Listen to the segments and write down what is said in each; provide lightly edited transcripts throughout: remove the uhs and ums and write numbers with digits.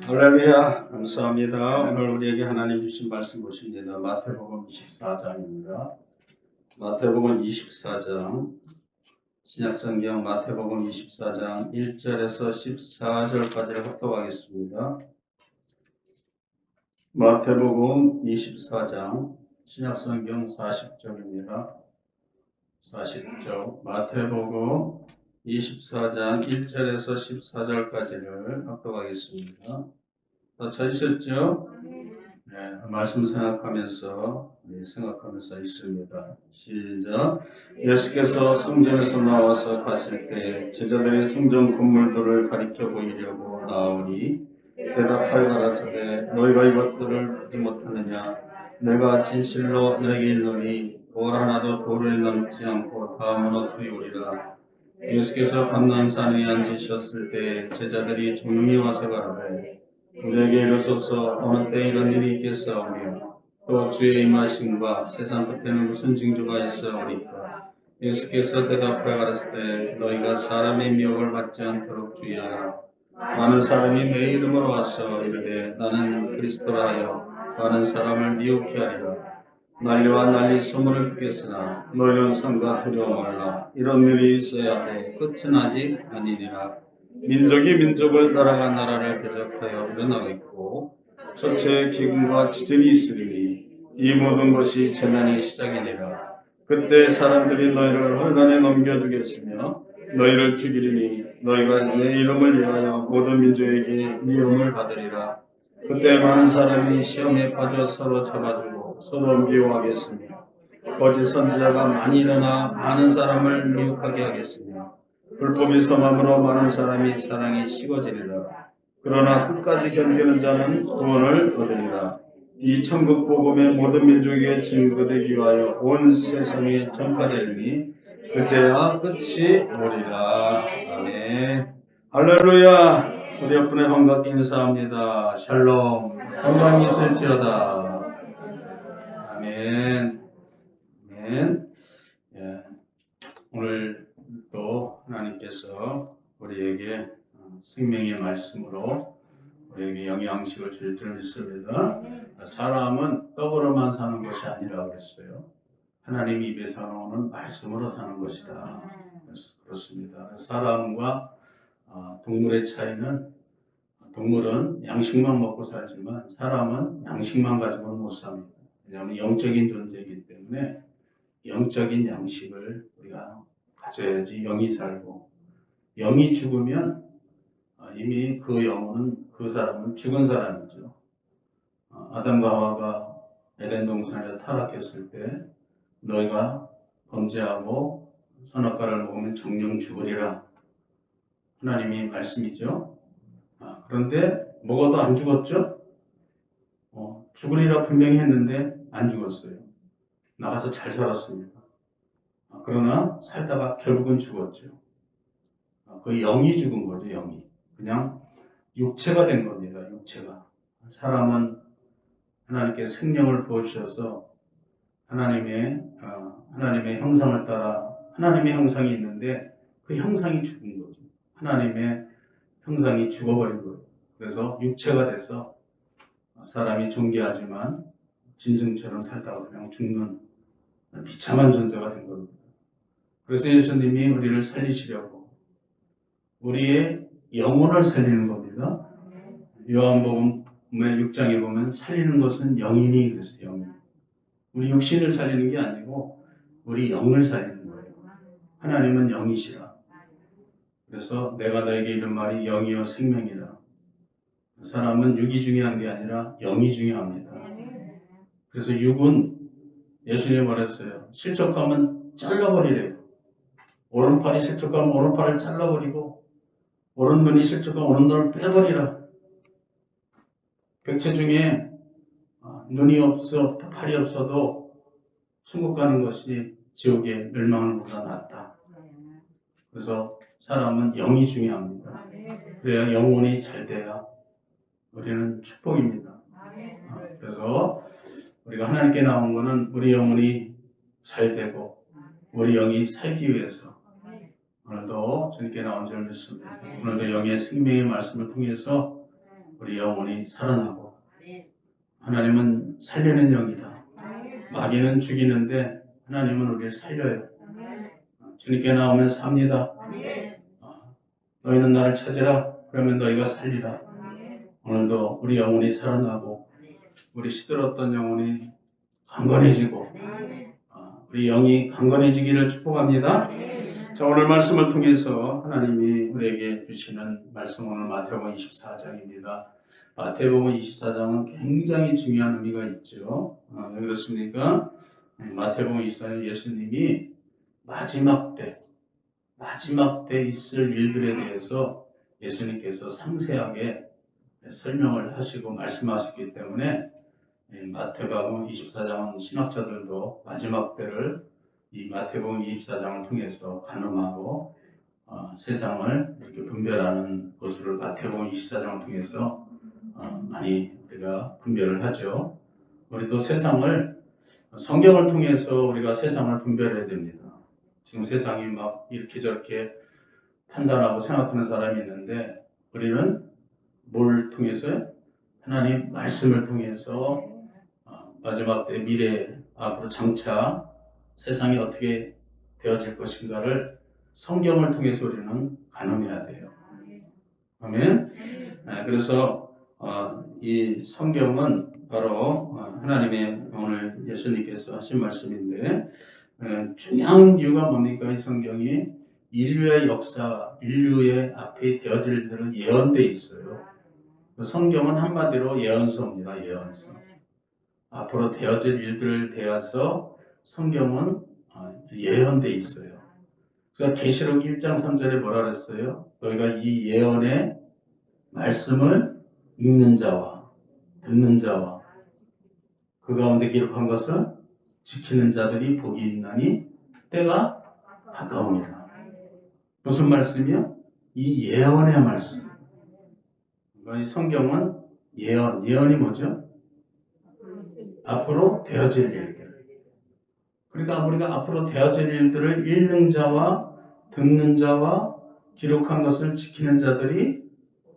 할렐루야, 감사합니다. 오늘 우리에게 하나님 주신 말씀 보십니다. 마태복음 24장입니다. 마태복음 24장, 신약성경 마태복음 24장 1절에서 14절까지를 합독하겠습니다. 마태복음 24장, 신약성경 40절입니다. 40절, 마태복음 24장 1절에서 14절까지를 합독하겠습니다. 다 찾으셨죠? 네, 말씀 생각하면서 있습니다. 시작. 예수께서 성전에서 나와서 갔을 때 제자들이 성전 건물들을 가리켜 보이려고 나오니 대답하여 가라사대 너희가 이것들을 보지 못하느냐? 내가 진실로 너희에게 이르노니 돌 하나도 돌에 남지 않고 다 무너뜨리우리라. 예수께서 감난산에 앉으셨을 때 제자들이 조용히 와서 가라되 우리에게 이르소서 어느 때 이런 일이 있겠사오며 또 주의 임하심과 세상 끝에는 무슨 징조가 있사오리까. 예수께서 대답하여 가라사대 너희가 사람의 미혹을 받지 않도록 주의하라. 많은 사람이 내 이름으로 와서 이르되 나는 그리스도라 하여 많은 사람을 미혹케 하리라. 난리와 난리 소문을 듣겠으나 너희는 상과 두려워 말라. 이런 일이 있어야 돼 끝은 아직 아니니라. 민족이 민족을 따라가 나라를 대적하여 일어나고 있고 첫째 기근과 지진이 있으리니 이 모든 것이 재난의 시작이니라. 그때 사람들이 너희를 홀간에 넘겨주겠으며 너희를 죽이리니 너희가 내 이름을 위하여 모든 민족에게 미움을 받으리라. 그때 많은 사람이 시험에 빠져 서로 잡아주고 서로 미워하겠으며 거짓 선지자가 많이 일어나 많은 사람을 미혹하게 하겠으며 불법이 성함으로 많은 사람이 사랑이 식어지리라. 그러나 끝까지 견디는 자는 구원을 얻으리라. 이 천국 복음의 모든 민족에게 증거되기 위하여 온 세상에 전파되리니 그제야 끝이 오리라. 아멘. 할렐루야. 우리 옆분에 반갑게 인사합니다. 샬롬. 건강이 있을지어다. 아멘. 아멘. 예. 오늘 또 하나님께서 우리에게 생명의 말씀으로 우리에게 영양식을 줄 줄 믿습니다. 사람은 떡으로만 사는 것이 아니라고 그랬어요. 하나님 입에서 나오는 말씀으로 사는 것이다. 그렇습니다. 사람과 동물의 차이는 동물은 양식만 먹고 살지만 사람은 양식만 가지고는 못 삽니다. 왜냐하면 영적인 존재이기 때문에 영적인 양식을 우리가 가져야지 영이 살고, 영이 죽으면 이미 그 영혼은 그 사람은 죽은 사람이죠. 아담과 하와가 에덴 동산에 타락했을 때 너희가 범죄하고 선악과를 먹으면 정령 죽으리라. 하나님이 말씀이죠. 그런데 먹어도 안 죽었죠? 죽으리라 분명히 했는데 안 죽었어요. 나가서 잘 살았습니다. 그러나 살다가 결국은 죽었죠. 그 영이 죽은 거죠. 영이. 그냥 육체가 된 겁니다. 육체가. 사람은 하나님께 생명을 부어주셔서 하나님의 형상을 따라 하나님의 형상이 있는데 그 형상이 죽은 거죠. 하나님의 형상이 죽어버린 거예요. 그래서 육체가 돼서 사람이 존귀하지만 짐승처럼 살다가 그냥 죽는 비참한 존재가 된 겁니다. 그래서 예수님이 우리를 살리시려고 우리의 영혼을 살리는 겁니다. 요한복음의 6장에 보면 살리는 것은 영이니 그랬어요. 영인. 우리 육신을 살리는 게 아니고 우리 영을 살리는 거예요. 하나님은 영이시라. 그래서 내가 너에게 이른 말이 영이요 생명이라. 사람은 육이 중요한 게 아니라 영이 중요합니다. 그래서 육은 예수님이 말했어요. 실족하면 잘라버리래요. 오른팔이 실족하면 오른팔을 잘라버리고 오른눈이 실족하면 오른눈을 빼버리라. 백체 중에 눈이 없어 팔이 없어도 천국 가는 것이 지옥의 멸망을 보다 낫다. 그래서 사람은 영이 중요합니다. 그래야 영혼이 잘 돼야 우리는 축복입니다. 그래서 우리가 하나님께 나온 것은 우리 영혼이 잘 되고 우리 영이 살기 위해서 오늘도 주님께 나온 줄 믿습니다. 오늘도 영의 생명의 말씀을 통해서 우리 영혼이 살아나고 하나님은 살리는 영이다. 마귀는 죽이는데 하나님은 우리를 살려요. 주님께 나오면 삽니다. 너희는 나를 찾으라. 그러면 너희가 살리라. 오늘도 우리 영혼이 살아나고 우리 시들었던 영혼이 강건해지고 우리 영이 강건해지기를 축복합니다. 자, 오늘 말씀을 통해서 하나님이 우리에게 주시는 말씀 오늘 마태복음 24장입니다. 마태복음 24장은 굉장히 중요한 의미가 있죠. 왜 그렇습니까? 마태복음 24장 예수님이 마지막 때 있을 일들에 대해서 예수님께서 상세하게 설명을 하시고 말씀하셨기 때문에 마태복음 24장은 신학자들도 마지막 때를 이 마태복음 24장을 통해서 가늠하고 세상을 이렇게 분별하는 것으로 마태복음 24장을 통해서 많이 우리가 분별을 하죠. 우리도 세상을 성경을 통해서 우리가 세상을 분별해야 됩니다. 지금 세상이 막 이렇게 저렇게 판단하고 생각하는 사람이 있는데 우리는 뭘 통해서요? 하나님 말씀을 통해서 마지막 때 미래 앞으로 장차 세상이 어떻게 되어질 것인가를 성경을 통해서 우리는 가늠해야 돼요. 아멘. 그래서 이 성경은 바로 하나님의 오늘 예수님께서 하신 말씀인데 중요한 이유가 뭡니까? 이 성경이 인류의 역사, 인류의 앞에 되어질 일들은 예언되어 있어요. 성경은 한마디로 예언서입니다. 예언서. 앞으로 되어질 일들을 대해서 성경은 예언되어 있어요. 그래서 계시록 1장 3절에 뭐라 그랬어요? 너희가 이 예언의 말씀을 읽는 자와 듣는 자와 그 가운데 기록한 것을 지키는 자들이 복이 있나니 때가 가까웁니다. 무슨 말씀이요? 이 예언의 말씀. 이 성경은 예언이 뭐죠? 앞으로 되어질 일들. 그러니까 우리가 앞으로 되어질 일들을 읽는 자와 듣는 자와 기록한 것을 지키는 자들이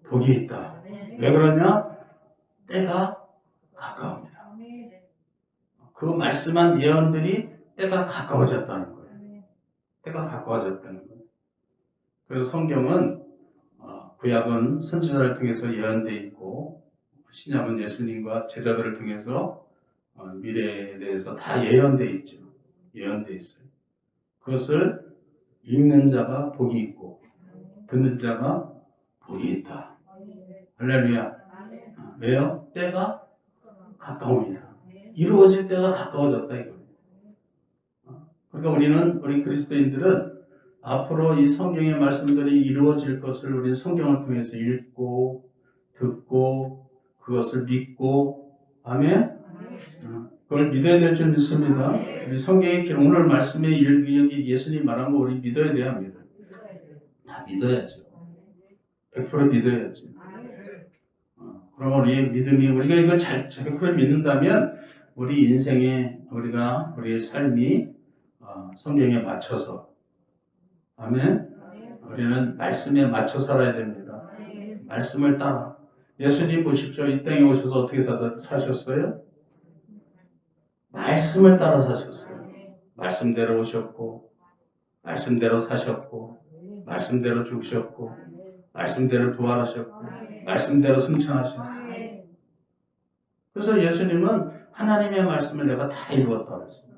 복이 있다. 왜 그러냐? 때가 가까웁니다. 그 말씀한 예언들이 때가 가까워졌다는 거예요. 때가 가까워졌다는 거예요. 그래서 성경은 구약은 선지자를 통해서 예언되어 있고 신약은 예수님과 제자들을 통해서 미래에 대해서 다 예언되어 있죠. 예언되어 있어요. 그것을 읽는 자가 복이 있고 듣는 자가 복이 있다. 할렐루야. 왜요? 때가 가까웁니다. 이루어질 때가 가까워졌다 이거예요. 그러니까 우리 그리스도인들은 앞으로 이 성경의 말씀들이 이루어질 것을 우리 성경을 통해서 읽고 듣고 그것을 믿고 아멘. 그걸 믿어야 될 줄 믿습니다. 우리 성경의 기록 오늘 말씀의 여기 예수님 말한 거 우리 믿어야 돼야 합니다. 다 믿어야죠. 100% 믿어야죠. 그럼 우리의 믿음이 우리가 이걸 잘 100% 믿는다면 우리 인생에 우리의 삶이 성경에 맞춰서 아멘. 우리는 말씀에 맞춰 살아야 됩니다. 말씀을 따라. 예수님 보십시오. 이 땅에 오셔서 어떻게 사셨어요? 말씀을 따라 사셨어요. 말씀대로 오셨고 말씀대로 사셨고 말씀대로 죽으셨고 말씀대로 부활하셨고 말씀대로 승천하셨고 그래서 예수님은 하나님의 말씀을 내가 다 이루었다고 했어요.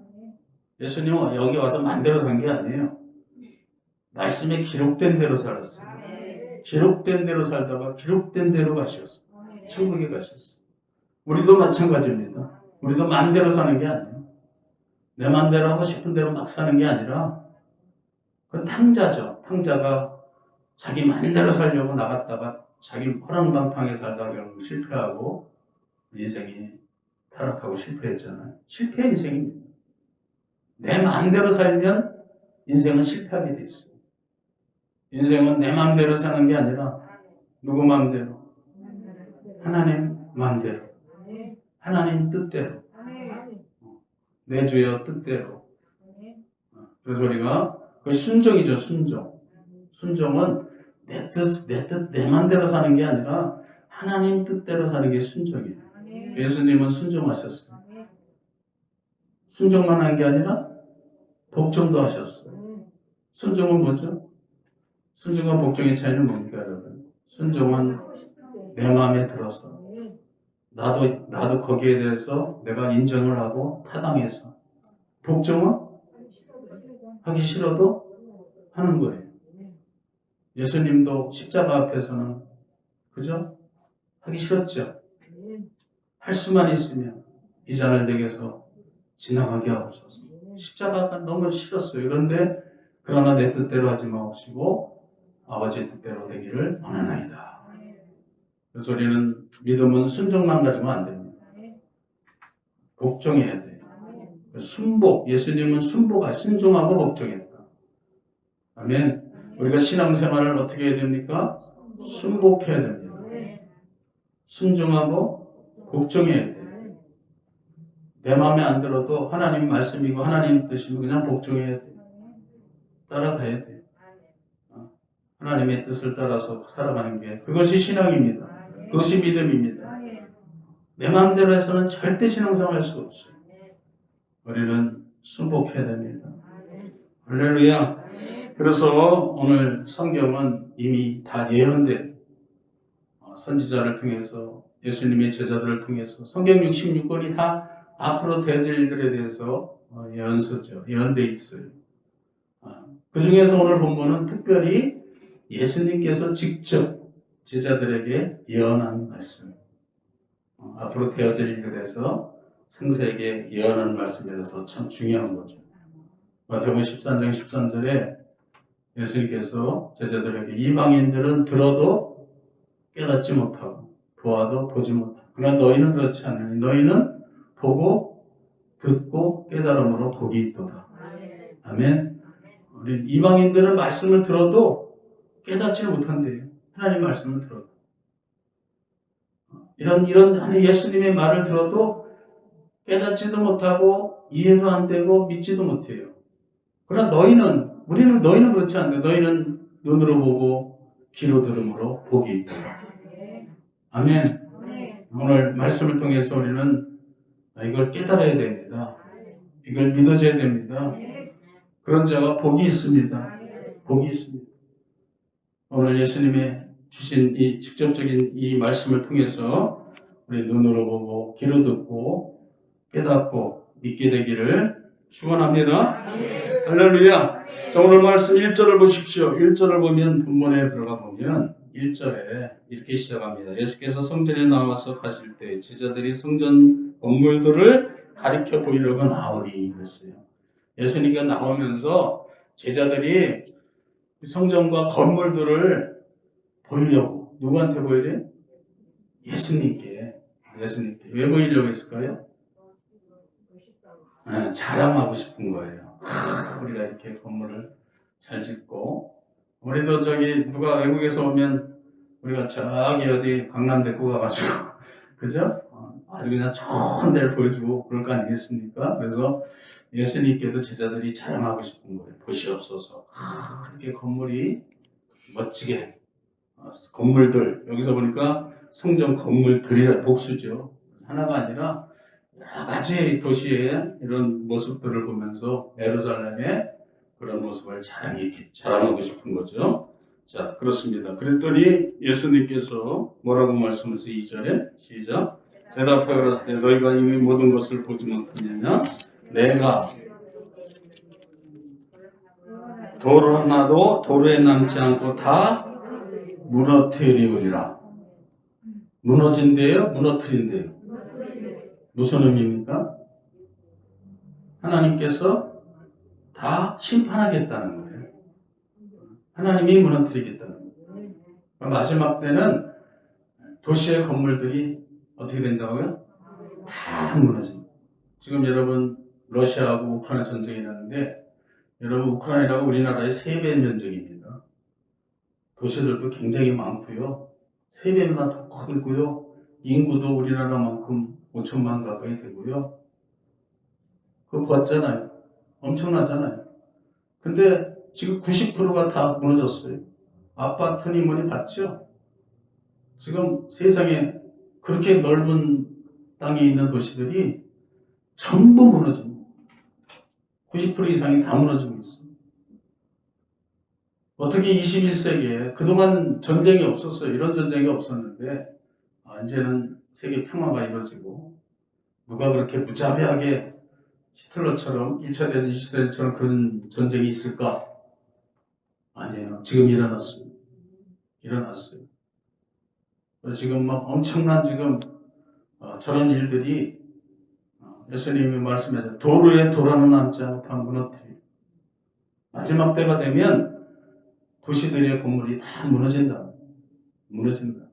예수님은 여기 와서 맘대로 산 게 아니에요. 말씀에 기록된 대로 살았어요. 기록된 대로 살다가 기록된 대로 가셨어요. 천국에 가셨어요. 우리도 마찬가지입니다. 우리도 맘대로 사는 게 아니에요. 내 맘대로 하고 싶은 대로 막 사는 게 아니라 그건 탕자죠. 탕자가 자기 맘대로 살려고 나갔다가 자기 호랑방탕에 살다가 실패하고 인생이 타락하고 실패했잖아요. 실패 인생입니다. 내 마음대로 살면 인생은 실패하게 돼 있어요. 인생은 내 마음대로 사는 게 아니라 누구 마음대로? 하나님 마음대로. 하나님 뜻대로. 내 주여 뜻대로. 그래서 우리가 그 순종이죠. 순종. 순종은 내 마음대로 사는 게 아니라 하나님 뜻대로 사는 게 순종이에요. 예수님은 순종하셨어요. 순종만 한 게 아니라 복종도 하셨어요. 순종은 뭐죠? 순종과 복종의 차이는 뭡니까, 여러분? 순종은 내 마음에 들어서 나도 거기에 대해서 내가 인정을 하고 타당해서. 복종은 하기 싫어도 하는 거예요. 예수님도 십자가 앞에서는 그죠? 하기 싫었죠. 할 수만 있으면 이 잔을 내게서 지나가게 하옵소서. 십자가가 너무 싫었어요. 그러나 내 뜻대로 하지 마옵시고 아버지 뜻대로 되기를 원하나이다. 그래서 우리는 믿음은 순종만 가지면 안 됩니다. 복종해야 돼요. 순복, 예수님은 순종하고 복종했다. 아멘. 우리가 신앙생활을 어떻게 해야 됩니까? 순복해야 됩니다. 순종하고 복종해야 돼요. 내 마음에 안 들어도 하나님 말씀이고 하나님 뜻이면 그냥 복종해야 돼요. 따라가야 돼요. 하나님의 뜻을 따라서 살아가는 게 그것이 신앙입니다. 그것이 믿음입니다. 내 마음대로 해서는 절대 신앙생활 할 수가 없어요. 우리는 순복해야 됩니다. 할렐루야. 그래서 오늘 성경은 이미 다 예언된 선지자를 통해서 예수님의 제자들을 통해서 성경 66권이 다 앞으로 되어질 일들에 대해서 예언서죠. 예언되어 있어요. 그 중에서 오늘 본문은 특별히 예수님께서 직접 제자들에게 예언한 말씀, 앞으로 되어질 일에 대해서 생세에게 예언한 말씀이라서 참 중요한 거죠. 마태복음 13장 13절에 예수님께서 제자들에게 이방인들은 들어도 깨닫지 못하고 보아도 보지 못하고 그러나 너희는 그렇지 않으니 너희는 보고 듣고 깨달음으로 복이 있도다. 아멘. 우리 이방인들은 말씀을 들어도 깨닫지 못한대요. 하나님 말씀을 들어도. 이런 예수님의 말을 들어도 깨닫지도 못하고 이해도 안 되고 믿지도 못해요. 그러나 우리는 그렇지 않네. 너희는 눈으로 보고 귀로 들음으로 복이 있다. 아멘. 오늘 말씀을 통해서 우리는 이걸 깨달아야 됩니다. 이걸 믿어줘야 됩니다. 그런 자가 복이 있습니다. 복이 있습니다. 오늘 예수님의 주신 이 직접적인 이 말씀을 통해서 우리 눈으로 보고 귀로 듣고 깨닫고 믿게 되기를 축원합니다. 할렐루야. 자, 오늘 말씀 1절을 보십시오. 1절을 보면 본문에 들어가 보면 1절에 이렇게 시작합니다. 예수께서 성전에 나와서 가실 때 제자들이 성전 건물들을 가리켜 보이려고 나오니 그랬어요. 예수님께서 나오면서 제자들이 성전과 건물들을 보이려고 누구한테 보이래요? 예수님께. 왜 보이려고 했을까요? 자랑하고 싶은 거예요. 우리가 이렇게 건물을 잘 짓고 우리도 누가 외국에서 오면 우리가 저기 어디 강남대교 가가지고 그죠? 아주 그냥 좋은 데를 보여주고 그럴 거 아니겠습니까? 그래서 예수님께도 제자들이 자랑하고 싶은 거예요. 보시옵소서. 이렇게 건물이 멋지게 건물들 여기서 보니까 성전 건물들이라 복수죠. 하나가 아니라 여러 가지 도시의 이런 모습들을 보면서 예루살렘의 그런 모습을 자랑하고 싶은 거죠. 자, 그렇습니다. 그랬더니 예수님께서 뭐라고 말씀하세요? 2절에 시작. 대답하여 가라사대 너희가 이미 모든 것을 보지 못하느냐? 내가 돌 하나도 도로에 남지 않고 다 무너뜨리우리라. 무너진대요? 무너뜨린대요? 무슨 의미입니까? 하나님께서 다 심판하겠다는 거예요. 하나님이 무너뜨리겠다는 거예요. 마지막 때는 도시의 건물들이 어떻게 된다고요? 다 무너집니다. 지금 여러분 러시아하고 우크라이나 전쟁이 나는데 여러분 우크라이나가 우리나라의 3배 면적입니다. 도시들도 굉장히 많고요. 3배나 더 크고요. 인구도 우리나라만큼 5천만 가까이 되고요. 그거 봤잖아요. 엄청나잖아요. 근데 지금 90%가 다 무너졌어요. 아파트니 뭐니 봤죠? 지금 세상에 그렇게 넓은 땅에 있는 도시들이 전부 무너집니다. 90% 이상이 다 무너지고 있어요. 어떻게 21세기에 그동안 전쟁이 없었어요. 이런 전쟁이 없었는데 이제는 세계 평화가 이루어지고 누가 그렇게 무자비하게 히틀러처럼 1차 대전, 2차 대전처럼 그런 전쟁이 있을까? 아니에요. 지금 일어났습니다. 일어났어요. 지금 막 엄청난 지금 저런 일들이 예수님이 말씀하신 도로에 돌아는 남지 않고 다 무너뜨리. 마지막 때가 되면 도시들의 건물이 다 무너진다. 무너진다.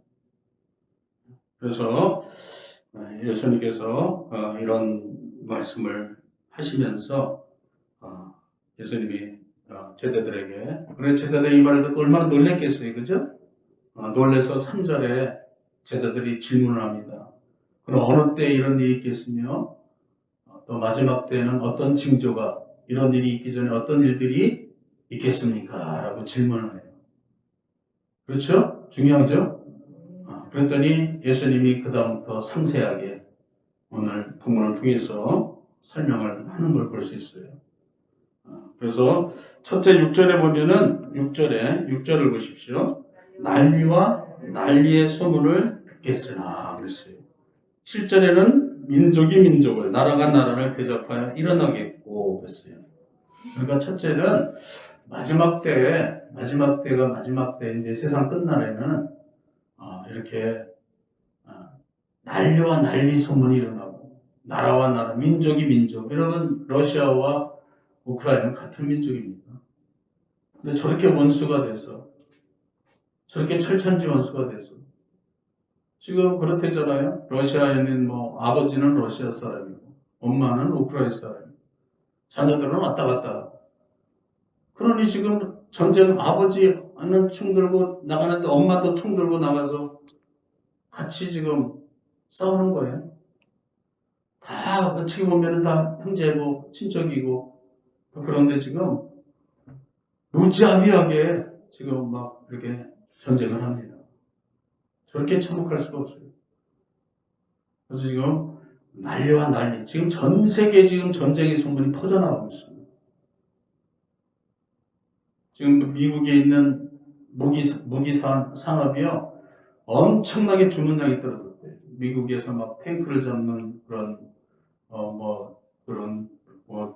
그래서 예수님께서 이런 말씀을 하시면서 예수님이 제자들에게, 그래 제자들이 이 말을 듣고 얼마나 놀랬겠어요. 그죠? 놀래서 3절에 제자들이 질문을 합니다. 그럼 어느 때 이런 일이 있겠으며 또 마지막 때에는 어떤 징조가, 이런 일이 있기 전에 어떤 일들이 있겠습니까? 라고 질문을 해요. 그렇죠? 중요하죠? 그랬더니 예수님이 그 다음부터 상세하게 오늘 본문을 통해서 설명을 하는 걸 볼 수 있어요. 그래서 첫째 6절에 보면은 6절을 보십시오. 난리와 난리의 소문을 듣겠으나 그랬어요. 7절에는 민족이 민족을, 나라가 나라를 대적하여 일어나겠고 그랬어요. 그러니까 첫째는 마지막 때가 마지막 때 이제 세상 끝날에는 이렇게 난리와 난리 소문이 일어나고 나라와 나라, 민족이 민족. 여러분 러시아와 우크라이나는 같은 민족입니다. 근데 저렇게 원수가 돼서 저렇게 철천지 원수가 돼서 지금 그렇대잖아요. 러시아에는 뭐 아버지는 러시아 사람이고 엄마는 우크라이나 사람이고 자녀들은 왔다 갔다. 그러니 지금 전쟁 아버지는 총 들고 나가는데 엄마도 총 들고 나가서 같이 지금 싸우는 거예요. 다 어떻게 보면 다 형제고 친척이고 그런데 지금 무자비하게 지금 막 이렇게 전쟁을 합니다. 저렇게 참혹할 수가 없어요. 그래서 지금 난리와 난리. 지금 전 세계에 지금 전쟁의 소문이 퍼져나가고 있습니다. 지금 미국에 있는 무기 산업이요. 엄청나게 주문량이 떨어졌대요. 미국에서 막 탱크를 잡는 그런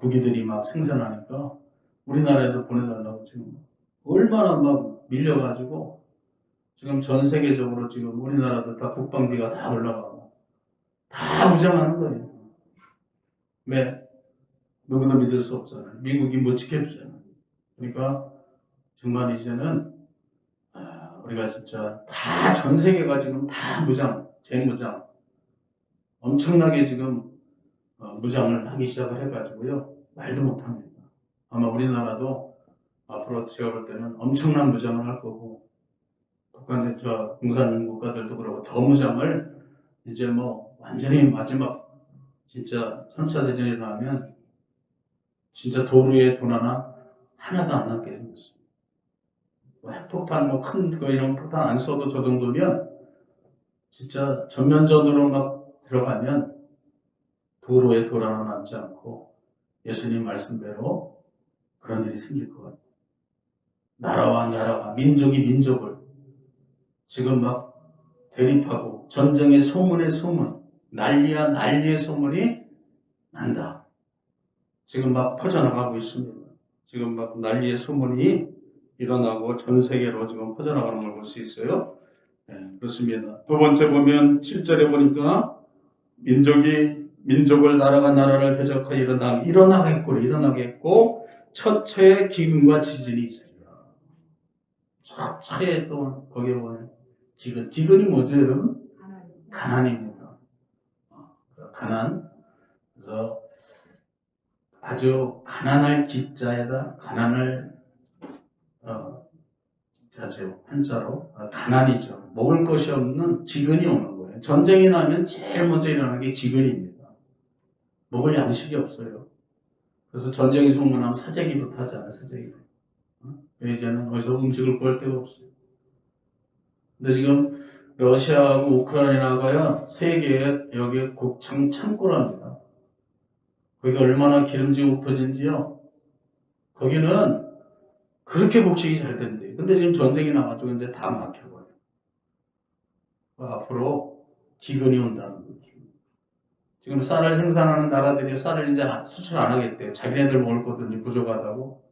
무기들이 막 생산하니까 우리나라에도 보내달라고 지금 얼마나 막 밀려가지고 지금 전 세계적으로 지금 우리나라도 다 국방비가 다 올라가고 다 무장하는 거예요. 왜? 누구도 믿을 수 없잖아요. 미국이 못 지켜주잖아요. 그러니까 정말 이제는 우리가 진짜 다 전 세계가 지금 다 무장, 재무장 엄청나게 지금 무장을 하기 시작을 해가지고요. 말도 못합니다. 아마 우리나라도 앞으로 제가 볼 때는 엄청난 무장을 할 거고 북한의 공산 국가들도 그러고 더 무장을 이제 뭐 완전히 마지막 진짜 3차 대전이 일어나면 진짜 도로에 돈 하나도 안 남게 생겼어요. 핵폭탄 뭐 큰 거 이런 폭탄 안 써도 저 정도면 진짜 전면전으로 막 들어가면 도로에 돌 하나 남지 않고 예수님 말씀대로 그런 일이 생길 것 같아요. 나라와 나라가 민족이 민족을 지금 막 대립하고 전쟁의 소문의 소문, 난리야 난리의 소문이 난다. 지금 막 퍼져나가고 있습니다. 지금 막 난리의 소문이 일어나고 전 세계로 지금 퍼져나가는 걸 볼 수 있어요. 네, 그렇습니다. 두 번째 보면 7절에 보니까 민족을 나라가 나라를 대적하여 일어나겠고 첫째 기근과 지진이 있습니다. 첫째 또 거기에 보면 기근이 뭐죠 여러분? 가난입니다. 가난. 그래서 아주 가난할 기자에다 가난을 자죠. 한자로 가난이죠. 먹을 것이 없는 기근이 오는 거예요. 전쟁이 나면 제일 먼저 일어나는 게 기근입니다. 먹을 양식이 없어요. 그래서 전쟁이 소문나면 사재기부터 하잖아요. 사재기. 이제는 어디서 음식을 구할 데가 없어요. 근데 지금 러시아하고 우크라이나가요, 세계의 여기 곡창 창고랍니다. 거기가 얼마나 기름지고 터진지요. 거기는 그렇게 곡식이 잘 된대요. 근데 지금 전쟁이 나가지고 이제 다 막혀버려요. 앞으로 기근이 온다는 거죠. 지금 쌀을 생산하는 나라들이 쌀을 이제 수출 안 하겠대요. 자기네들 먹을 것도 이제 부족하다고.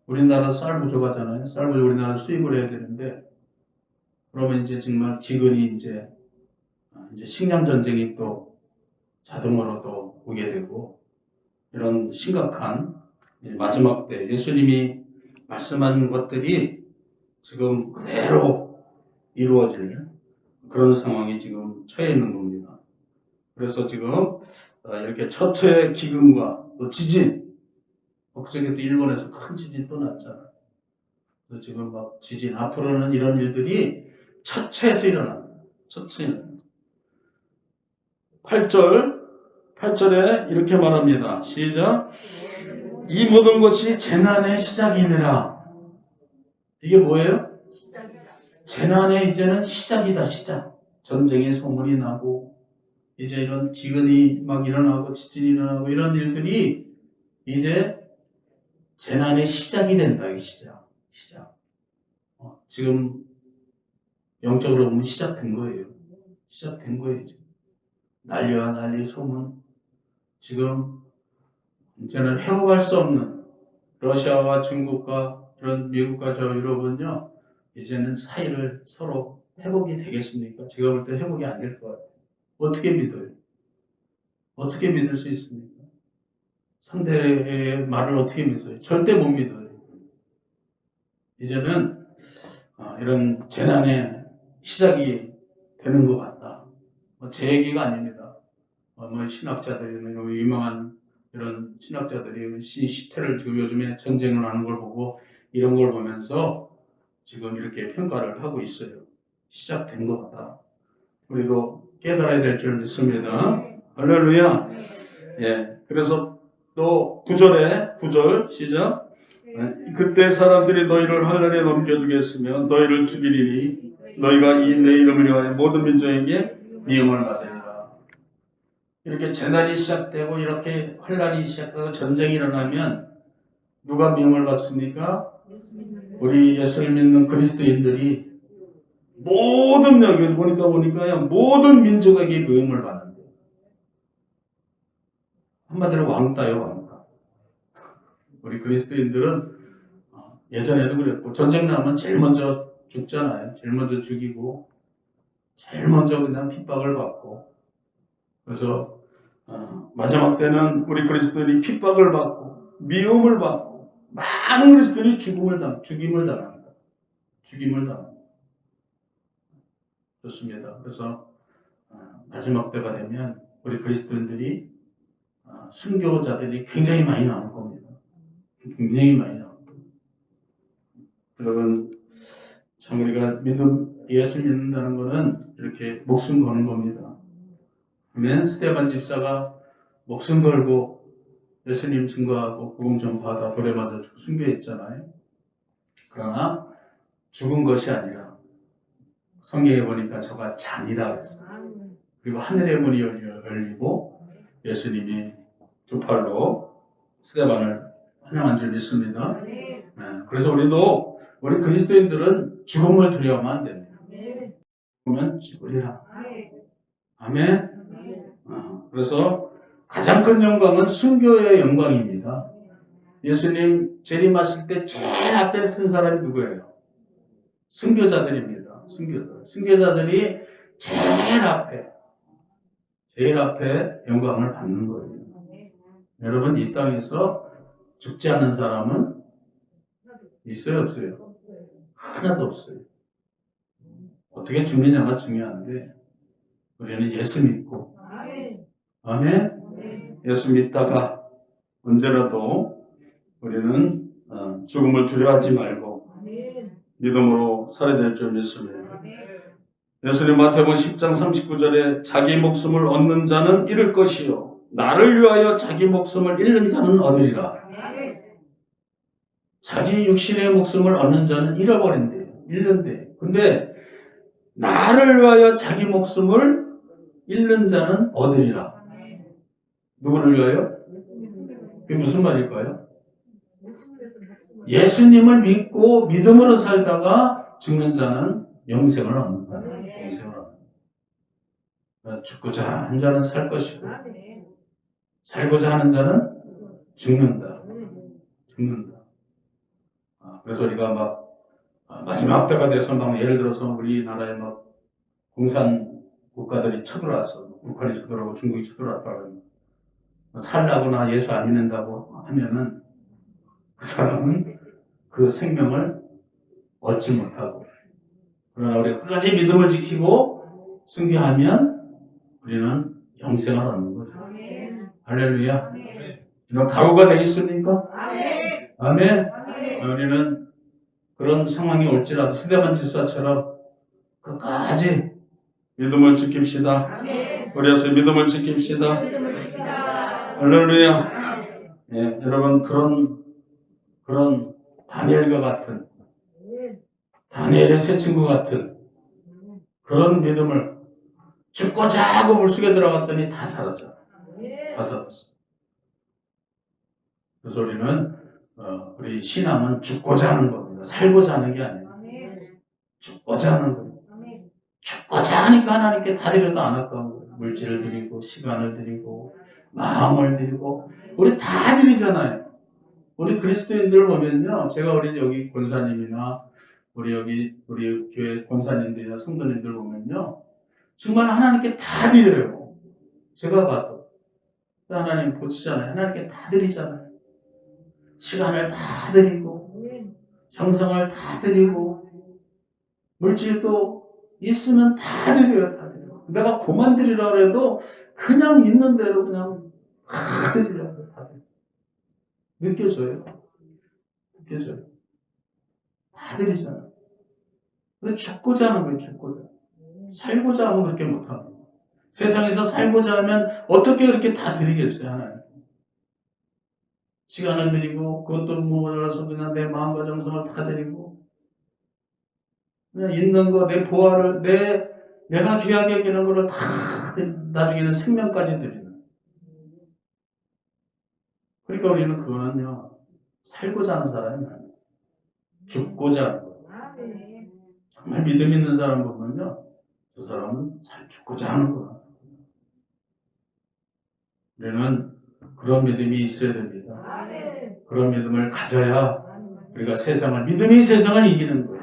우리나라 쌀 부족하잖아요. 쌀 부족 우리나라 수입을 해야 되는데, 그러면 이제 정말 기근이 이제 식량 전쟁이 또 자동으로 또 오게 되고, 이런 심각한 마지막 때 예수님이 말씀하는 것들이 지금 그대로 이루어질 그런 상황이 지금 처해 있는 겁니다. 그래서 지금 이렇게 처처의 기근과 또 지진, 그저께도 일본에서 큰 지진 또 났잖아요. 그래서 지금 막 지진, 앞으로는 이런 일들이 처처에서 일어납니다. 처처에. 8절에 이렇게 말합니다. 시작. 이 모든 것이 재난의 시작이니라. 이게 뭐예요? 재난의 이제는 시작이다, 시작. 전쟁의 소문이 나고, 이제 이런 기근이 막 일어나고, 지진이 일어나고, 이런 일들이 이제 재난의 시작이 된다, 이 시작. 지금 영적으로 보면 시작된 거예요. 시작된 거예요, 지금. 난리와 난리 소문. 지금 이제는 회복할 수 없는 러시아와 중국과 이런 미국과 저 유럽은요, 이제는 사이를 서로 회복이 되겠습니까? 제가 볼 때 회복이 안 될 것 같아요. 어떻게 믿어요? 어떻게 믿을 수 있습니까? 상대의 말을 어떻게 믿어요? 절대 못 믿어요. 이제는 이런 재난의 시작이 되는 것 같다. 제 얘기가 아닙니다. 신학자들이, 유명한 이런 신학자들이 시태를 지금 요즘에 전쟁을 하는 걸 보고 이런 걸 보면서 지금 이렇게 평가를 하고 있어요. 시작된 것 같다. 우리도 깨달아야 될 줄 믿습니다. 할렐루야. 예. 그래서 또 9절 시작. 그때 사람들이 너희를 환란에 넘겨주겠으며 너희를 죽이리니 너희가 이 내 이름을 위하여 모든 민족에게 미움을 받으리라. 이렇게 재난이 시작되고 이렇게 환란이 시작되고 전쟁이 일어나면 누가 미움을 받습니까? 우리 예수를 믿는 그리스도인들이 모든, 여기 보니까요, 모든 민족에게 미움을 받는데요. 한마디로 왕따요, 왕따. 우리 그리스도인들은 예전에도 그랬고, 전쟁 나면 제일 먼저 죽잖아요. 제일 먼저 죽이고, 제일 먼저 그냥 핍박을 받고, 그래서 마지막 때는 우리 그리스도인이 핍박을 받고, 미움을 받고, 많은 그리스도인이 죽임을 당합니다. 죽임을 당합니다. 좋습니다. 그래서 마지막 때가 되면 우리 그리스도인들이 순교자들이 굉장히 많이 나올 겁니다. 굉장히 많이 나올 겁니다. 여러분, 참 우리가 예수 믿는다는 것은 이렇게 목숨 거는 겁니다. 아멘. 스데반 집사가 목숨 걸고 예수님 증거하고 복음 전파하다 돌에 맞아 죽고 순교했잖아요. 그러나 죽은 것이 아니라 성경에 보니까 저가 잔이라 그랬어요. 그리고 하늘의 문이 열리고 예수님이 두 팔로 스데반을 환영한 줄 믿습니다. 네, 그래서 우리 그리스도인들은 죽음을 두려워하면 안 됩니다. 죽으면 죽으리라. 아멘. 그래서 가장 큰 영광은 순교의 영광입니다. 예수님 재림하실 때 제일 앞에 쓴 사람이 누구예요? 순교자들입니다. 순교자들이 제일 앞에 영광을 받는 거예요. 여러분, 이 땅에서 죽지 않는 사람은 있어요, 없어요? 하나도 없어요. 어떻게 죽느냐가 중요한데 우리는 예수 믿고, 아멘. 예수 믿다가 언제라도 우리는 죽음을 두려워하지 말고 믿음으로 살아야 될 줄 믿습니다. 예수님 마태복음 10장 39절에 자기 목숨을 얻는 자는 잃을 것이요 나를 위하여 자기 목숨을 잃는 자는 얻으리라. 자기 육신의 목숨을 얻는 자는 잃어버린대요. 잃는데. 근데 나를 위하여 자기 목숨을 잃는 자는 얻으리라. 누구를 위하여? 그게 무슨 말일까요? 예수님을 믿고 믿음으로 살다가 죽는 자는 영생을 얻는다. 영생을 얻는다. 죽고자 하는 자는 살 것이고 살고자 하는 자는 죽는다. 죽는다. 그래서 우리가 막 마지막 때가 돼서 막 예를 들어서 우리나라에 막 공산 국가들이 쳐들어왔어. 북한이 쳐들어오고 중국이 쳐들어왔다고 살라거나 예수 안 믿는다고 하면은 그 사람은 그 생명을 얻지 못하고, 그러나 우리가 끝까지 믿음을 지키고 순교하면 우리는 영생을 얻는 거죠. 할렐루야. 이런 각오가 되어 있습니까? 아멘. 우리는 그런 상황이 올지라도 스데반 집사처럼 끝까지 믿음을 지킵시다. 우리 앞서 믿음을 지킵시다. 할렐루야. 예, 여러분 그런 다니엘과 같은, 다니엘의 새 친구 같은 그런 믿음을 죽고자 하고 물속에 들어갔더니 다 사라져. 다 사라졌어. 그래서 우리는 우리 신앙은 죽고자 하는 겁니다. 살고자 하는 게 아니에요. 죽고자 하는 겁니다. 죽고자 하니까 하나님께 다 드려도 안 아까워. 물질을 드리고 시간을 드리고 마음을 드리고 우리 다 드리잖아요. 우리 그리스도인들 보면요, 제가 우리 여기 권사님이나 우리 교회 권사님들이나 성도님들 보면요, 정말 하나님께 다 드려요. 제가 봐도 하나님 보시잖아요. 하나님께 다 드리잖아요. 시간을 다 드리고 정성을 다 드리고 물질도 있으면 다 드려요. 다 드려요. 내가 그만 드리라고 해도 그냥 있는 대로 그냥 다 드리려고 다 드려요. 느껴져요. 느껴져요. 다 드리잖아요. 근데 죽고자 하는 거예요. 죽고자. 살고자 하면 그렇게 못합니다. 세상에서 살고자 하면 어떻게 그렇게 다 드리겠어요. 하나님. 시간을 드리고 그것도 모자라서 그냥 내 마음과 정성을 다 드리고 그냥 있는 거, 내 보화를, 내가 귀하게 여기는 거를 다 나중에는 생명까지 드리는. 그러니까 우리는 그거는요, 살고자 하는 사람이 아니에요. 죽고자 하는 거예요. 정말 믿음 있는 사람 보면요, 저 사람은 잘 죽고자 하는 거야. 우리는 그런 믿음이 있어야 됩니다. 그런 믿음을 가져야 우리가 믿음이 세상을 이기는 거예요.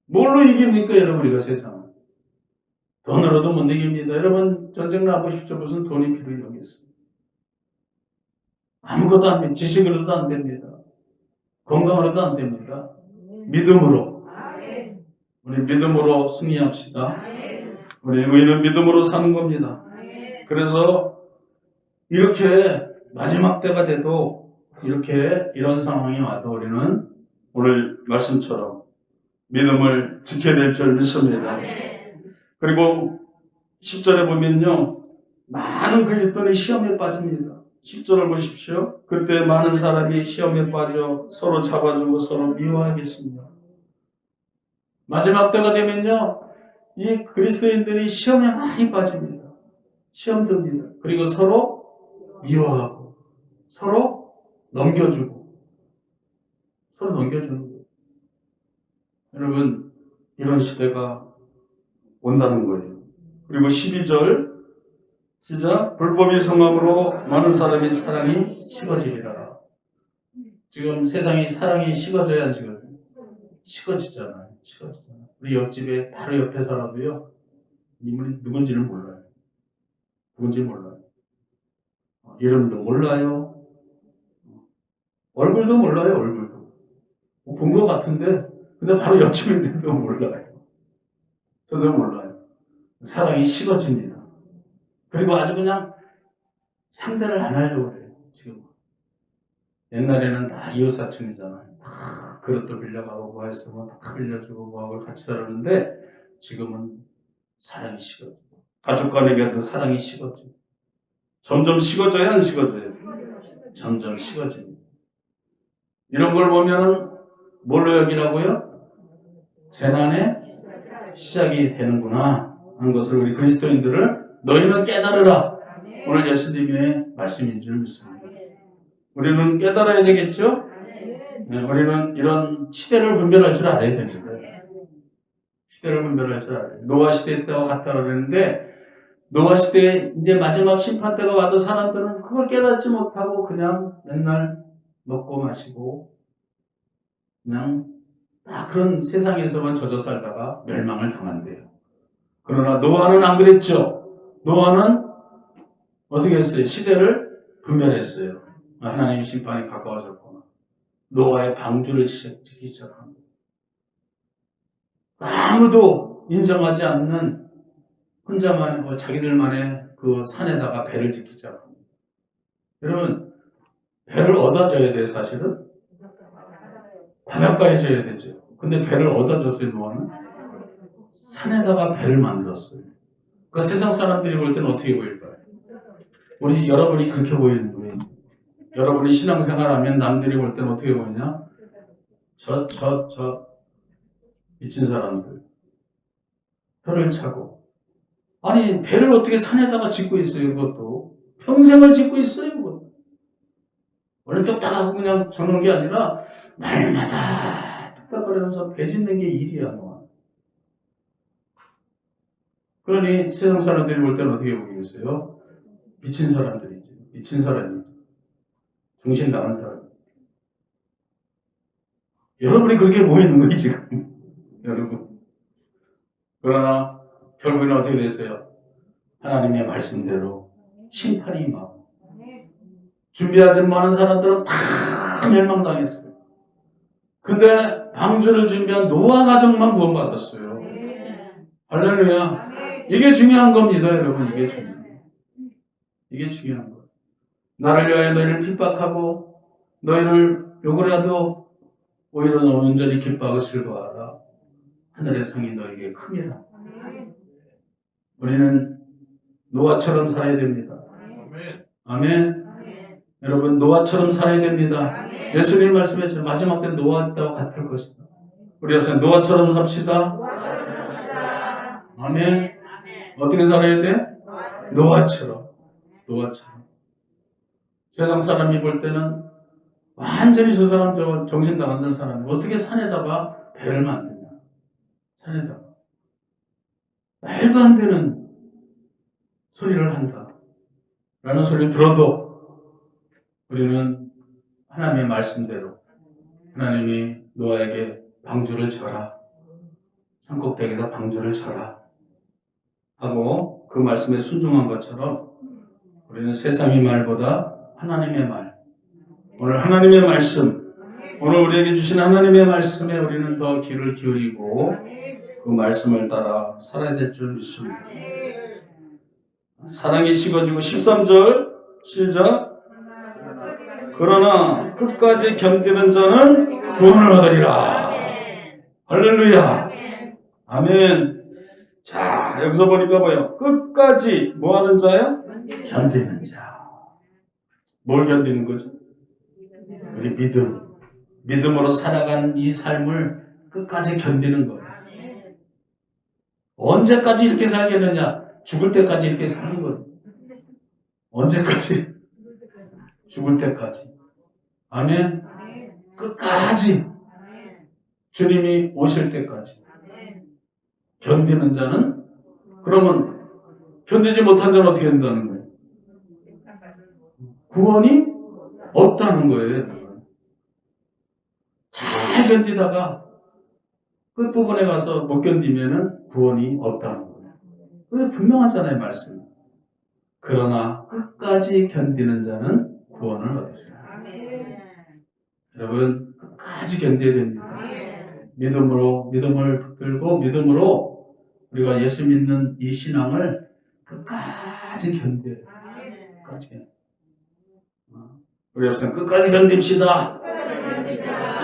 뭘로 이깁니까, 여러분, 우리가 세상을? 돈으로도 못 이깁니다. 여러분, 전쟁 나보십시오. 무슨 돈이 필요하겠어요? 아무것도 안 됩니다. 지식으로도 안 됩니다. 건강으로도 안 됩니다. 믿음으로. 우리 믿음으로 승리합시다. 우리 의인은 믿음으로 사는 겁니다. 그래서 이렇게 마지막 때가 돼도 이런 상황이 와도 우리는 오늘 말씀처럼 믿음을 지켜야 될 줄 믿습니다. 그리고 10절에 보면요, 많은 그리스도인이 시험에 빠집니다. 10절을 보십시오. 그때 많은 사람이 시험에 빠져 서로 잡아주고 서로 미워하겠습니다. 마지막 때가 되면요, 이 그리스도인들이 시험에 많이 빠집니다. 시험 듭니다. 그리고 서로 미워하고 서로 넘겨주고 서로 넘겨주는 거예요. 여러분, 이런 시대가 온다는 거예요. 그리고 12절 시작. 불법이 성함으로 많은 사람이 사랑이 식어지리라. 지금 세상이 사랑이 식어져야 안 식어져요? 식어지잖아요. 식어지잖아요. 우리 옆집에 바로 옆에 살아도요, 인물이 누군지는 몰라요. 누군지 몰라요. 이름도 몰라요. 얼굴도 몰라요. 얼굴도. 본 것 같은데 근데 바로 옆집인데도 몰라요. 저도 몰라요. 사랑이 식어집니다. 그리고 아주 그냥 상대를 안 하려고 그래요. 지금 옛날에는 다 이웃사촌이잖아요. 다 그릇도 빌려가고 뭐 했으면 다 빌려주고 뭐하고 같이 살았는데 지금은 사랑이 식어지고 가족 간에게도 사랑이 식어지고 점점 식어져야 안 식어져요? 점점 식어집니다. 이런 걸 보면은 뭘로 여기라고요? 재난의 시작이 되는구나 하는 것을 우리 그리스도인들을 너희는 깨달으라. 오늘 예수님의 말씀인 줄 믿습니다. 우리는 깨달아야 되겠죠? 네, 우리는 이런 시대를 분별할 줄 알아야 됩니다. 시대를 분별할 줄 알아요. 노아 시대 때와 같다고 그랬는데 노아 시대에 이제 마지막 심판 때가 와도 사람들은 그걸 깨닫지 못하고 그냥 맨날 먹고 마시고 그냥 그런 세상에서만 젖어 살다가 멸망을 당한대요. 그러나 노아는 안 그랬죠. 노아는 어떻게 했어요? 시대를 분별했어요. 하나님의 심판이 가까워졌구나. 노아의 방주를 지키기 시작합니다. 아무도 인정하지 않는 혼자만 자기들만의 그 산에다가 배를 짓기 시작합니다. 여러분 배를 어디다 져야 돼요? 사실은 바닷가에 져야 되죠. 근데 배를 어디다 졌어요? 노아는 산에다가 배를 만들었어요. 그러니까 세상 사람들이 볼 때는 어떻게 보일까요? 여러분이 그렇게 보이는 거예요. 여러분이 신앙생활하면 남들이 볼 때는 어떻게 보이냐? 저 미친 사람들 혀를 차고 아니 배를 어떻게 산에다가 짓고 있어요? 그것도 평생을 짓고 있어요. 그것도. 오늘 뚝딱하고 그냥 저는 게 아니라 날마다 뚝딱거리면서 배 짓는 게 일이야. 뭐. 그러니 세상 사람들이 볼 때는 어떻게 보이겠어요? 미친 사람들이지. 미친 사람이지. 정신 나간 사람. 여러분이 그렇게 보이는 거예요 지금. 여러분. 그러나 결국에는 어떻게 됐어요? 하나님의 말씀대로 심판이 임하고 준비하지 많은 사람들은 다 멸망당했어요. 근데 방주를 준비한 노아 가족만 구원받았어요. 할렐루야. 이게 중요한 겁니다, 여러분. 이게 중요해요. 이게 중요한 거예요. 나를 위하여 너희를 핍박하고 너희를 욕을 해도 오히려 너 온전히 기뻐하고 즐거워하라. 하늘의 상이 너에게 큽니다. 우리는 노아처럼 살아야 됩니다. 아멘. 여러분 노아처럼 살아야 됩니다. 예수님 말씀했죠. 마지막 때 노아 때와 같을 것이다. 우리 여러분 노아처럼 삽시다. 아멘. 어떻게 살아야 돼? 노아처럼. 노아처럼. 세상 사람이 볼 때는 완전히 저 사람 정신 나간 사람이 어떻게 산에다가 배를 만드냐. 산에다가. 말도 안 되는 소리를 한다. 라는 소리를 들어도 우리는 하나님의 말씀대로 하나님이 노아에게 방주를 쳐라. 산꼭대기에다 방주를 쳐라. 하고 그 말씀에 순종한 것처럼 우리는 세상의 말보다 하나님의 말, 오늘 하나님의 말씀, 오늘 우리에게 주신 하나님의 말씀에 우리는 더 귀를 기울이고 그 말씀을 따라 살아야 될 줄 믿습니다. 사랑이 식어지고 13절 시작. 그러나 끝까지 견디는 자는 구원을 얻으리라. 할렐루야. 아멘. 자, 여기서 보니까 뭐예요? 끝까지 뭐 하는 자요? 견디는 자. 뭘 견디는 거죠? 우리 믿음. 믿음으로 살아가는 이 삶을 끝까지 견디는 거예요. 언제까지 이렇게 살겠느냐? 죽을 때까지 이렇게 사는 거예요. 언제까지? 죽을 때까지. 아멘. 끝까지. 주님이 오실 때까지. 견디는 자는 그러면 견디지 못한 자는 어떻게 된다는 거예요? 구원이 없다는 거예요. 잘 견디다가 끝부분에 가서 못 견디면은 구원이 없다는 거예요. 그게 분명하잖아요, 말씀. 그러나 끝까지 견디는 자는 구원을 얻으리라. 여러분 끝까지 견뎌야 됩니다. 믿음을 붙들고 믿음으로 우리가 예수 믿는 이 신앙을 끝까지 견뎌야 돼요. 끝까지. 우리 여러분 끝까지 견딥시다.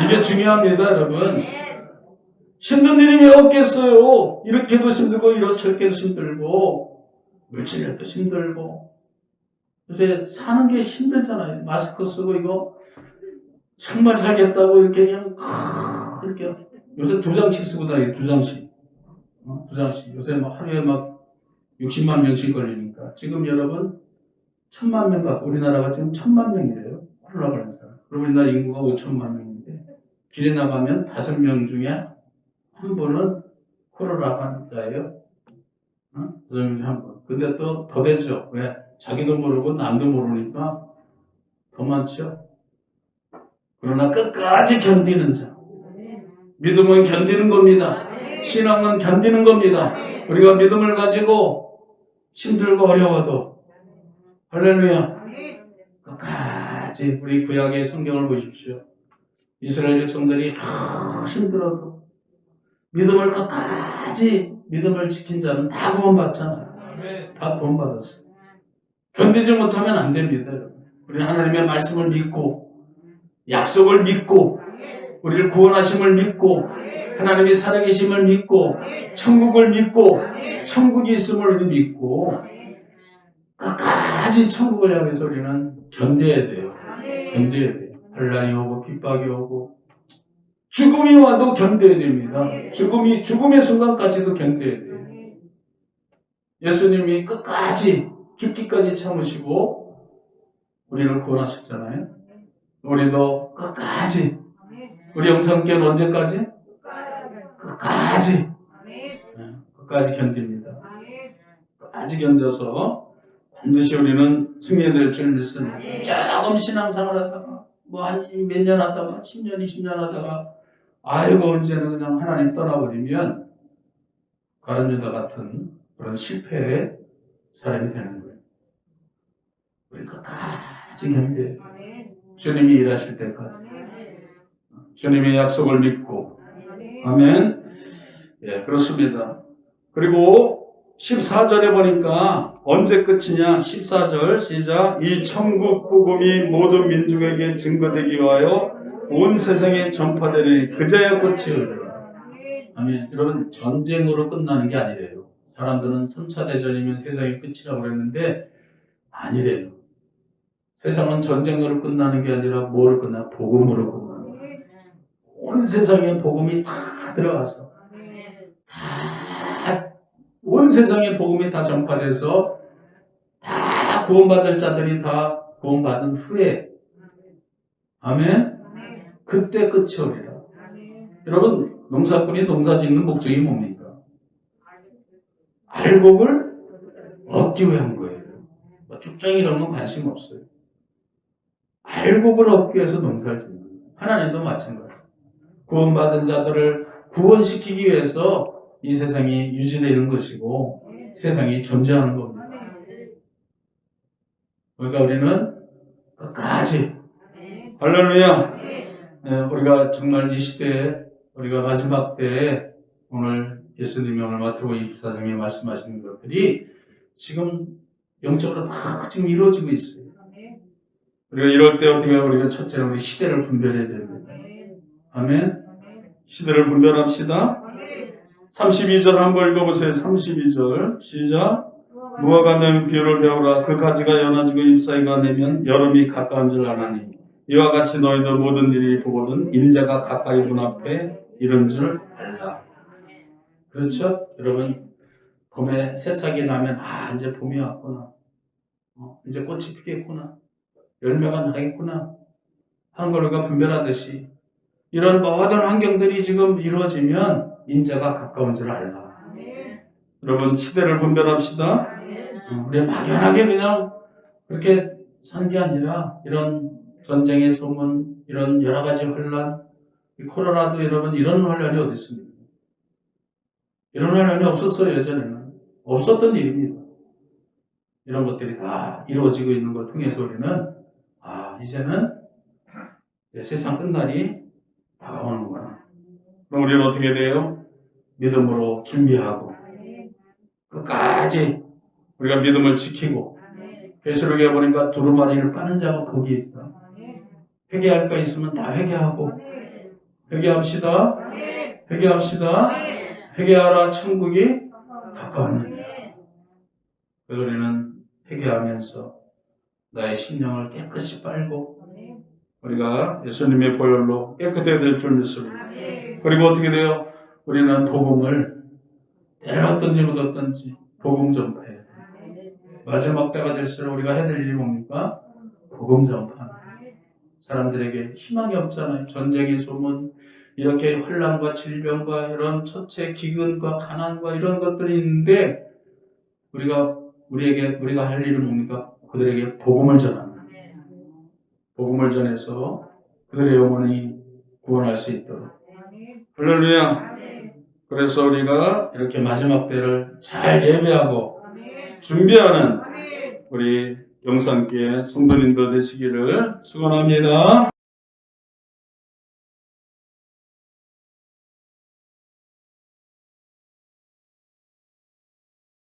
이게 중요합니다, 여러분. 힘든 일이 왜 없겠어요? 이렇게도 힘들고 이렇게도 힘들고 물질에도 힘들고 요새 사는 게 힘들잖아요. 마스크 쓰고 이거 정말 살겠다고 이렇게 그냥 이렇게 요새 2장씩 쓰고 다니요 2장씩. 2장씩. 요새 뭐 하루에 막 60만 명씩 걸리니까. 지금 여러분 1000만 명 갖고 우리나라가 지금 1000만 명이래요. 코로나 걸린 사람. 그리고 우리나라 인구가 5천만 명인데 길에 나가면 5명 중에 한 분은 코로나 환자예요. 그중에 한 분. 근데 또 더 되죠. 왜? 자기도 모르고 남도 모르니까 더 많죠. 그러나 끝까지 견디는 자. 믿음은 견디는 겁니다. 신앙은 견디는 겁니다. 우리가 믿음을 가지고 힘들고 어려워도 할렐루야. 끝까지 우리 구약의 성경을 보십시오. 이스라엘 백성들이 힘들어도 믿음을 끝까지 믿음을 지킨 자는 다 구원받잖아요. 다 구원받았어요. 견디지 못하면 안 됩니다. 우리는 하나님의 말씀을 믿고 약속을 믿고 우리를 구원하심을 믿고 하나님이 살아계심을 믿고 천국을 믿고 천국이 있음을 우리 믿고 끝까지 천국을 향해서 우리는 견뎌야 돼요. 견뎌야 돼요. 환난이 오고 핍박이 오고 죽음이 와도 견뎌야 됩니다. 죽음의 순간까지도 견뎌야 돼요. 예수님이 끝까지 죽기까지 참으시고 우리를 구원하셨잖아요. 우리도 끝까지 우리 영성교는 언제까지? 끝까지 견딥니다. 끝까지 견뎌서 반드시 우리는 승리될 줄 믿습니다. 조금 신앙생활 하다가 뭐 한 몇 년 하다가 10년 20년 하다가 아이고 언제는 그냥 하나님 떠나버리면 가룟 유다 같은 그런 실패의 사람이 되는 거예요. 우리 끝까지 견뎌요. 주님이 일하실 때까지. 주님의 약속을 믿고. 아멘. 예, 그렇습니다. 그리고 14절에 보니까 언제 끝이냐? 14절 시작. 이 천국 복음이 모든 민족에게 증거되기 위하여 온 세상에 전파되리니 그제야 끝이 오리라. 아멘. 여러분 전쟁으로 끝나는 게 아니래요. 사람들은 3차 대전이면 세상이 끝이라고 그랬는데 아니래요. 세상은 전쟁으로 끝나는 게 아니라 뭐로 끝나? 복음으로 끝나는 거예요. 온 세상에 복음이 다 들어가서 온 세상에 복음이 다 전파돼서 다 구원받을 자들이 다 구원받은 후에 아멘? 그때 끝이 오리라. 여러분 농사꾼이 농사 짓는 목적이 뭡니까? 알곡을 얻기 위한 거예요. 쭉장 이런 건 관심 없어요. 알곡을 얻기 위해서 농사를 짓는 거예요. 하나님도 마찬가지예요. 구원받은 자들을 구원시키기 위해서 이 세상이 유지되는 것이고 세상이 존재하는 겁니다. 그러니까 우리는 끝까지 할렐루야. 네, 우리가 정말 이 시대에 우리가 마지막 때에 오늘 예수님이 오늘 마태복음 24장에 말씀하시는 것들이 지금 영적으로 다 지금 이루어지고 있어요. 우리가 이럴 때 어떻게 우리가 첫째로 우리 시대를 분별해야 됩니다. 아멘. 시대를 분별합시다. 32절 한번 읽어보세요. 32절 시작. 무화과 는 비유를 배우라. 그 가지가 연해지고 잎사귀가 내면 여름이 가까운 줄 아나니 이와 같이 너희도 모든 일이 보거든 인자가 가까이 눈앞에 이른 줄 알라. 그렇죠? 여러분 봄에 새싹이 나면 이제 봄이 왔구나. 이제 꽃이 피겠구나. 열매가 나겠구나 하는 걸 우리가 분별하듯이 이런 모든 환경들이 지금 이루어지면 인자가 가까운 줄 알라. 여러분 시대를 분별합시다. 우리 막연하게 그냥 그렇게 사는 게 아니라 이런 전쟁의 소문, 이런 여러 가지 혼란, 코로나도 여러분 이런 혼란이 어디 있습니까? 이런 혼란이 없었어요. 예전에는. 없었던 일입니다. 이런 것들이 다 이루어지고 있는 걸 통해서 우리는 이제는 세상 끝날이 다가오는구나. 그럼 우리는 어떻게 돼요? 믿음으로 준비하고 끝까지 우리가 믿음을 지키고 계시록에 보니까 두루마리를 빠는 자가 복이 있다. 회개할 거 있으면 다 회개하고 회개합시다. 회개합시다. 회개하라 천국이 가까웠느니라. 그래서 우리는 회개하면서 나의 심령을 깨끗이 빨고 우리가 예수님의 보혈로 깨끗해야 될 줄 믿습니다. 그리고 어떻게 돼요? 우리는 복음을 때를 어떤지 묻었든지 복음 전파해야 돼. 마지막 때가 될수록 우리가 해야 될 일이 뭡니까? 복음 전파. 사람들에게 희망이 없잖아요. 전쟁의 소문, 이렇게 환난과 질병과 이런 처체 기근과 가난과 이런 것들이 있는데 우리가 할 일은 뭡니까? 그들에게 복음을 전하는 거예요. 복음을 전해서 그들의 영혼이 구원할 수 있도록. 할렐루야. 그래서 우리가 이렇게 마지막 때를 잘 예배하고 준비하는 우리 영산교회 성도님들 되시기를 축원합니다.